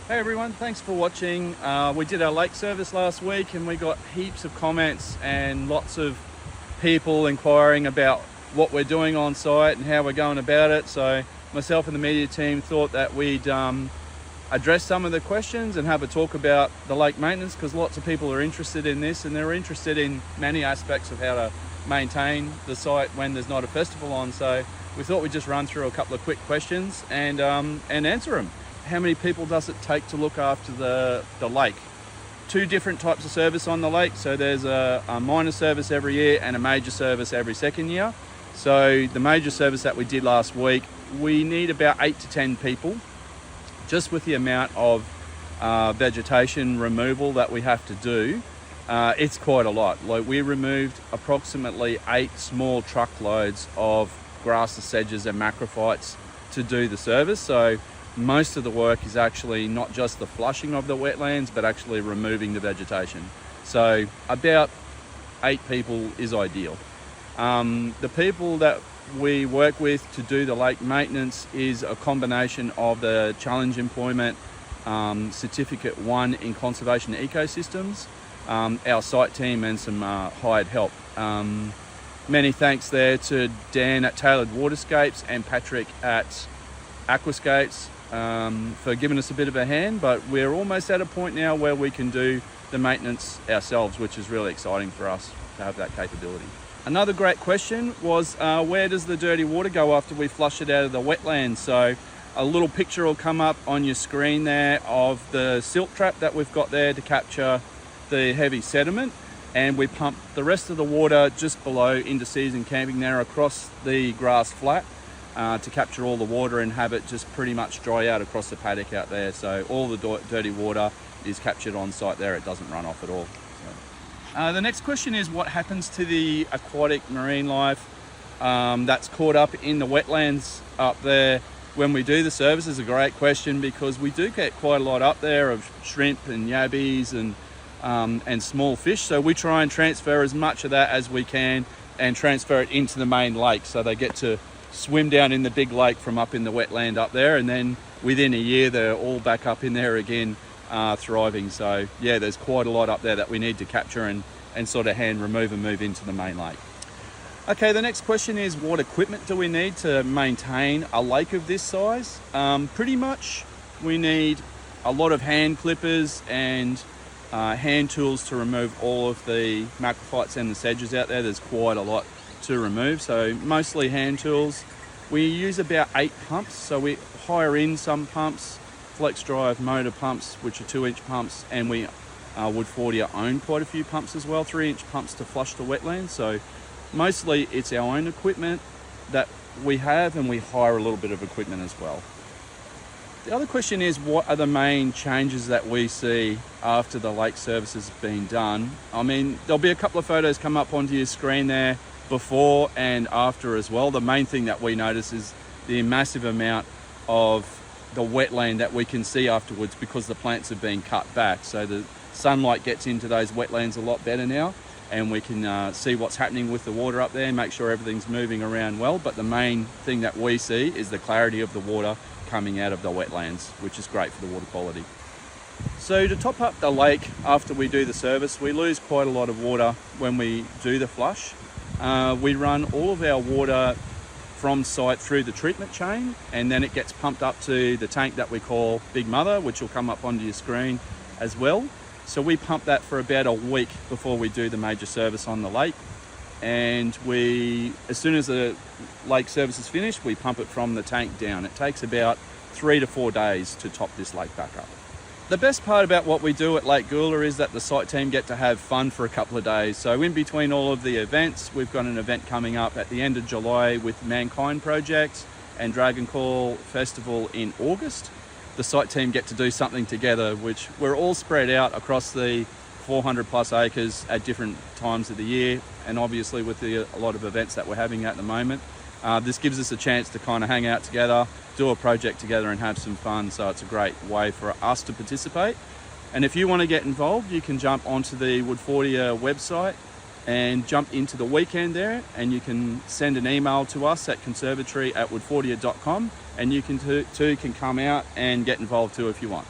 Hey everyone, thanks for watching. We did our lake service last week and we got heaps of comments and lots of people inquiring about what we're doing on site and how we're going about it. So myself and the media team thought that we'd address some of the questions and have a talk about the lake maintenance, because lots of people are interested in this and they're interested in many aspects of how to maintain the site when there's not a festival on. So we thought we'd just run through a couple of quick questions and answer them. How many people does it take to look after the lake? Two different types of service on the lake. So there's a minor service every year and a major service every second year. So the major service that we did last week, we need about 8 to 10 people, just with the amount of vegetation removal that we have to do. It's quite a lot. Like, we removed approximately 8 small truckloads of grasses, sedges and macrophytes to do the service. So most of the work is actually not just the flushing of the wetlands, but actually removing the vegetation. So about 8 people is ideal. The people that we work with to do the lake maintenance is a combination of the Challenge Employment Certificate 1 in Conservation Ecosystems, our site team and some hired help. Many thanks there to Dan at Tailored Waterscapes and Patrick at Aquascapes for giving us a bit of a hand, but we're almost at a point now where we can do the maintenance ourselves, which is really exciting for us to have that capability. Another great question was where does the dirty water go after we flush it out of the wetlands? So a little picture will come up on your screen there of the silt trap that we've got there to capture the heavy sediment, and we pump the rest of the water just below into season camping there across the grass flat to capture all the water and have it just pretty much dry out across the paddock out there. So all the dirty water is captured on site there, it doesn't run off at all. So, the next question is what happens to the aquatic marine life that's caught up in the wetlands up there when we do the service? Is a great question, because we do get quite a lot up there of shrimp and yabbies and small fish. So we try and transfer as much of that as we can and transfer it into the main lake, so they get to swim down in the big lake from up in the wetland up there, and then within a year they're all back up in there again, thriving. So yeah, there's quite a lot up there that we need to capture and sort of hand remove and move into the main lake. Okay, the next question is what equipment do we need to maintain a lake of this size? Pretty much we need a lot of hand clippers and hand tools to remove all of the macrophytes and the sedges out there. There's quite a lot to remove, so mostly hand tools. We use about 8 pumps, so we hire in some pumps, flex drive motor pumps, which are 2-inch pumps, and we Woodford own quite a few pumps as well, 3-inch pumps to flush the wetlands. So mostly it's our own equipment that we have, and we hire a little bit of equipment as well. The other question is what are the main changes that we see after the lake service has been done? I mean, there'll be a couple of photos come up onto your screen there before and after as well. The main thing that we notice is the massive amount of the wetland that we can see afterwards, because the plants have been cut back. So the sunlight gets into those wetlands a lot better now, and we can see what's happening with the water up there and make sure everything's moving around well. But the main thing that we see is the clarity of the water coming out of the wetlands, which is great for the water quality. So to top up the lake after we do the service, we lose quite a lot of water when we do the flush. We run all of our water from site through the treatment chain, and then it gets pumped up to the tank that we call Big Mother, which will come up onto your screen as well. So we pump that for about a week before we do the major service on the lake, and as soon as the lake service is finished, we pump it from the tank down. It takes about 3 to 4 days to top this lake back up. The best part about what we do at Lake Gkula is that the site team get to have fun for a couple of days. So in between all of the events, we've got an event coming up at the end of July with Mankind Project and Dragon Call Festival in August. The site team get to do something together, which we're all spread out across the 400 plus acres at different times of the year, and obviously with a lot of events that we're having at the moment, this gives us a chance to kind of hang out together, do a project together and have some fun. So it's a great way for us to participate. And if you want to get involved, you can jump onto the Woodford website and jump into the weekend there, and you can send an email to us at conservatory@woodfordia.com, and you can too can come out and get involved too if you want.